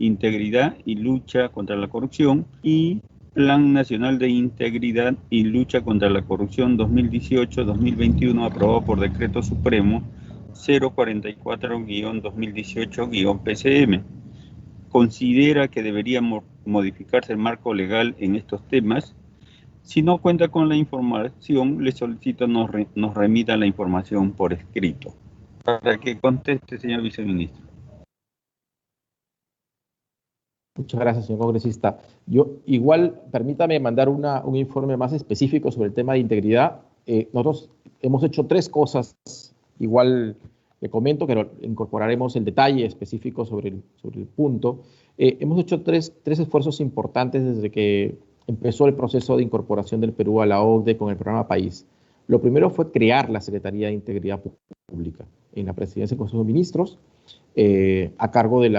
Integridad y lucha contra la corrupción, y Plan Nacional de Integridad y Lucha contra la Corrupción 2018-2021, aprobado por Decreto Supremo 044-2018-PCM. Considera que debería modificarse el marco legal en estos temas. Si no cuenta con la información, le solicito nos remita la información por escrito. Para que conteste, señor viceministro. Muchas gracias, señor congresista. Yo igual, permítame mandar un informe más específico sobre el tema de integridad. Nosotros hemos hecho 3 cosas, igual le comento que incorporaremos el detalle específico sobre el punto. Hemos hecho tres esfuerzos importantes desde que empezó el proceso de incorporación del Perú a la OCDE con el programa País. Lo primero fue crear la Secretaría de Integridad Pública en la Presidencia del Consejo de Ministros, a cargo del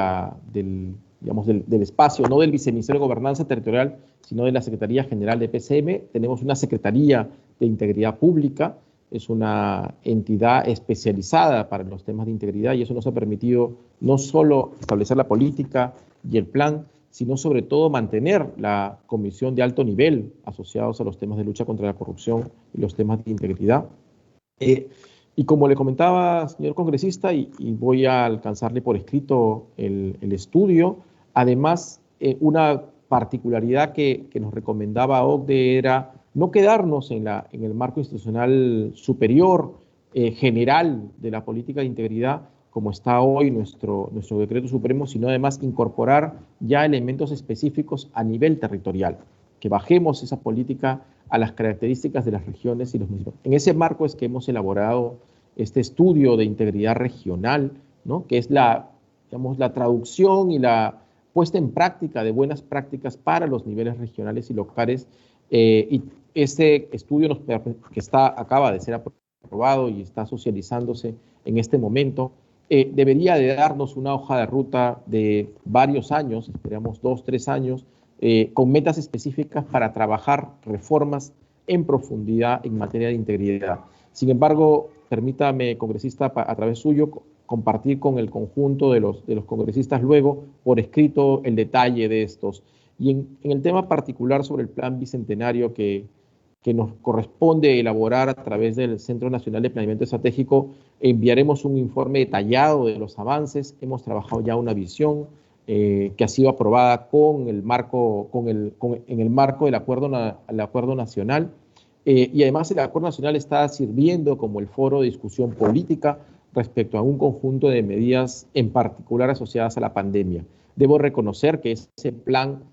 espacio, no del Viceministerio de Gobernanza Territorial, sino de la Secretaría General de PCM. Tenemos una Secretaría de Integridad Pública, es una entidad especializada para los temas de integridad, y eso nos ha permitido no solo establecer la política y el plan, sino sobre todo mantener la comisión de alto nivel asociados a los temas de lucha contra la corrupción y los temas de integridad. Y como le comentaba, señor congresista, y voy a alcanzarle por escrito el estudio, además, una particularidad que nos recomendaba OCDE era no quedarnos en el marco institucional superior general de la política de integridad, como está hoy nuestro decreto supremo, sino además incorporar ya elementos específicos a nivel territorial, que bajemos esa política a las características de las regiones y los municipios. En ese marco es que hemos elaborado este estudio de integridad regional, ¿no?, que es la traducción y la puesta en práctica de buenas prácticas para los niveles regionales y locales. Y este estudio que acaba de ser aprobado y está socializándose en este momento, debería de darnos una hoja de ruta de varios años, esperamos 2, 3 años, con metas específicas para trabajar reformas en profundidad en materia de integridad. Sin embargo, permítame, congresista, a través suyo, compartir con el conjunto de los congresistas luego por escrito el detalle de estos. Y en el tema particular sobre el plan bicentenario que nos corresponde elaborar a través del Centro Nacional de Planeamiento Estratégico, enviaremos un informe detallado de los avances. Hemos trabajado ya una visión que ha sido aprobada en el marco del acuerdo nacional. Y además el acuerdo nacional está sirviendo como el foro de discusión política respecto a un conjunto de medidas en particular asociadas a la pandemia. Debo reconocer que ese plan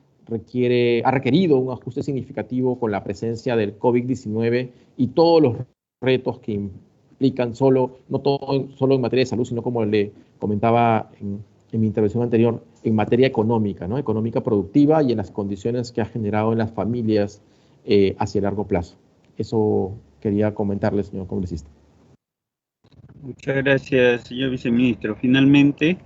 ha requerido un ajuste significativo con la presencia del COVID-19 y todos los retos que implican, no solo en materia de salud, sino como le comentaba en mi intervención anterior, en materia económica, ¿no? Económica productiva y en las condiciones que ha generado en las familias hacia largo plazo. Eso quería comentarle, señor congresista. Muchas gracias, señor viceministro. Finalmente,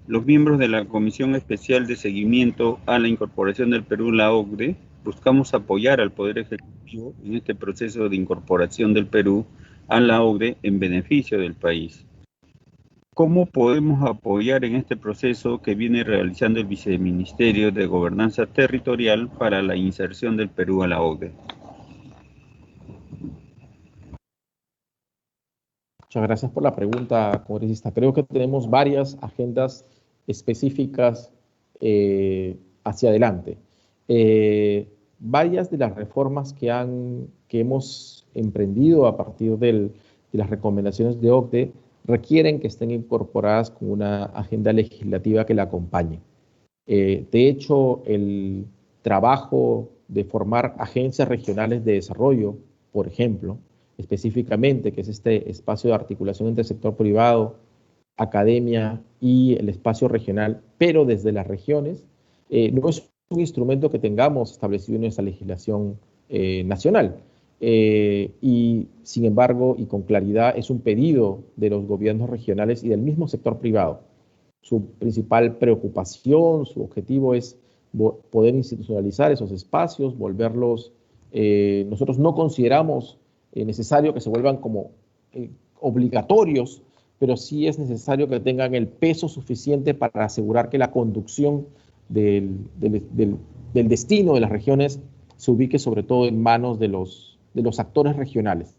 los miembros de la Comisión Especial de Seguimiento a la Incorporación del Perú en la OCDE buscamos apoyar al Poder Ejecutivo en este proceso de incorporación del Perú a la OCDE en beneficio del país. ¿Cómo podemos apoyar en este proceso que viene realizando el Viceministerio de Gobernanza Territorial para la inserción del Perú a la OCDE? Muchas gracias por la pregunta, congresista. Creo que tenemos varias agendas específicas hacia adelante. Varias de las reformas que hemos emprendido a partir de las recomendaciones de OCDE requieren que estén incorporadas con una agenda legislativa que la acompañe. De hecho, el trabajo de formar agencias regionales de desarrollo, por ejemplo, específicamente, que es este espacio de articulación entre el sector privado, academia y el espacio regional, pero desde las regiones, no es un instrumento que tengamos establecido en nuestra legislación nacional. Y sin embargo, y con claridad, es un pedido de los gobiernos regionales y del mismo sector privado. Su principal preocupación, su objetivo es poder institucionalizar esos espacios, volverlos, nosotros no consideramos necesario que se vuelvan como obligatorios, pero sí es necesario que tengan el peso suficiente para asegurar que la conducción del destino de las regiones se ubique sobre todo en manos de los actores regionales.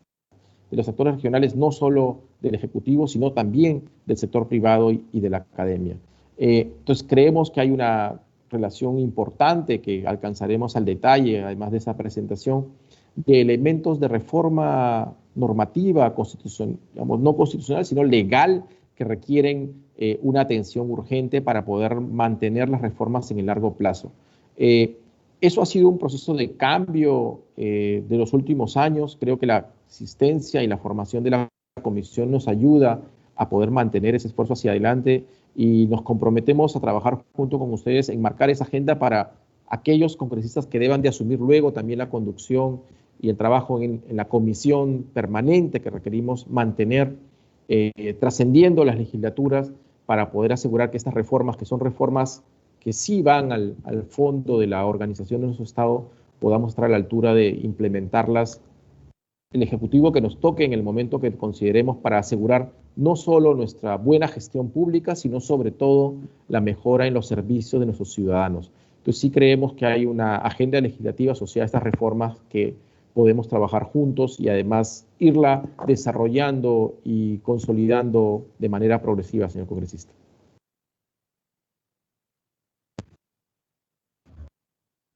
De los actores regionales no solo del Ejecutivo, sino también del sector privado y de la academia. Entonces creemos que hay una relación importante que alcanzaremos al detalle, además de esa presentación, de elementos de reforma normativa, digamos, no constitucional, sino legal, que requieren una atención urgente para poder mantener las reformas en el largo plazo. Eso ha sido un proceso de cambio de los últimos años. Creo que la existencia y la formación de la Comisión nos ayuda a poder mantener ese esfuerzo hacia adelante y nos comprometemos a trabajar junto con ustedes en marcar esa agenda para aquellos congresistas que deban de asumir luego también la conducción y el trabajo en la comisión permanente que requerimos mantener trascendiendo las legislaturas para poder asegurar que estas reformas, que son reformas que sí van al fondo de la organización de nuestro Estado, podamos estar a la altura de implementarlas el Ejecutivo que nos toque en el momento que consideremos para asegurar no solo nuestra buena gestión pública, sino sobre todo la mejora en los servicios de nuestros ciudadanos. Entonces sí creemos que hay una agenda legislativa asociada a estas reformas que podemos trabajar juntos y además irla desarrollando y consolidando de manera progresiva, señor congresista.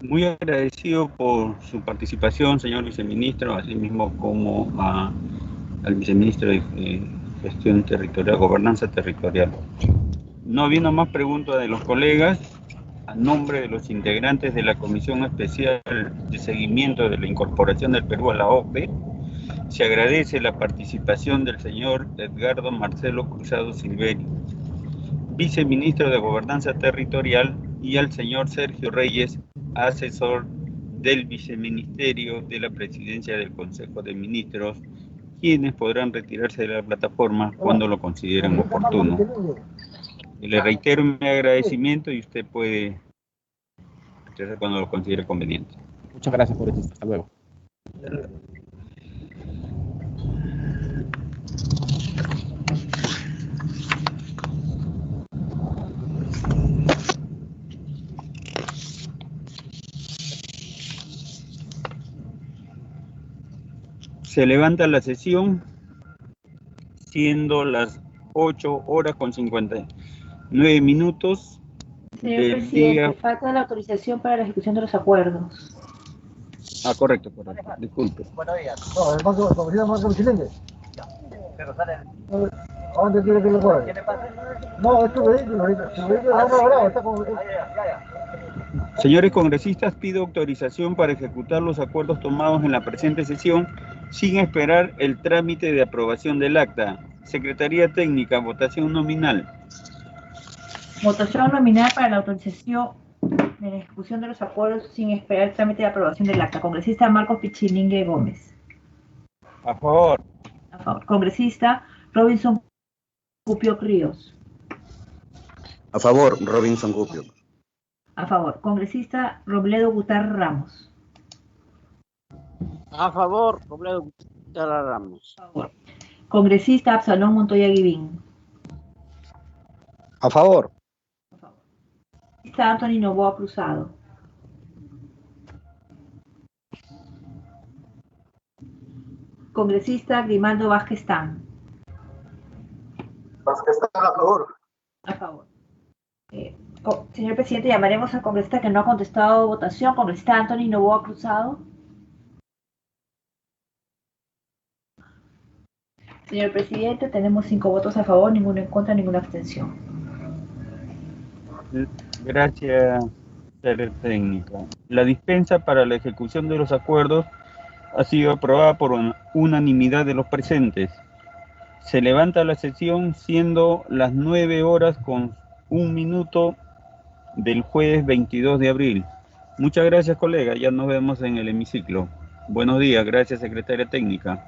Muy agradecido por su participación, señor viceministro, así mismo como al viceministro de Gestión Territorial, Gobernanza Territorial. No habiendo más preguntas de los colegas, a nombre de los integrantes de la Comisión Especial de Seguimiento de la Incorporación del Perú a la OCDE, se agradece la participación del señor Edgardo Marcelo Cruzado Silverio, viceministro de Gobernanza Territorial, y al señor Sergio Reyes, asesor del Viceministerio de la Presidencia del Consejo de Ministros, quienes podrán retirarse de la plataforma cuando lo consideren oportuno. Le reitero mi agradecimiento y usted puede retirarse cuando lo considere conveniente. Muchas gracias por esto. Hasta luego. Se levanta la sesión, siendo las 8:59. Señor presidente, falta la autorización para la ejecución de los acuerdos. Correcto, disculpe. Buenos días. No, el banco, silente. Pero sale. ¿A dónde quiere que lo cuadre? ¿Qué le pasa? No, es tu vehículo ahorita. Su vehículo está como. Señores congresistas, pido autorización para ejecutar los acuerdos tomados en la presente sesión sin esperar el trámite de aprobación del acta. Secretaría Técnica, votación nominal. Votación nominal para la autorización de la ejecución de los acuerdos sin esperar el trámite de aprobación del acta. Congresista Marcos Pichilingue Gómez. A favor. A favor. Congresista Robinson Cupio Ríos. A favor, Robinson Cupio. A favor. Congresista Robledo Gutar Ramos. A favor, Robledo Gutar Ramos. A favor. Congresista Absalón Montoya Guivín. A favor. A favor. Congresista Anthony Novoa Cruzado. Congresista Grimaldo Vázquez Tan. Vázquez Tan, a favor. A favor. Señor presidente, llamaremos al congresista que no ha contestado votación. Congresista Anthony Novoa Cruzado. Señor presidente, tenemos 5 votos a favor, ninguno en contra, ninguna abstención. Gracias, Secretaria Técnica. La dispensa para la ejecución de los acuerdos ha sido aprobada por unanimidad de los presentes. Se levanta la sesión siendo las 9:01 del jueves 22 de abril. Muchas gracias, colega. Ya nos vemos en el hemiciclo. Buenos días. Gracias, Secretaria Técnica.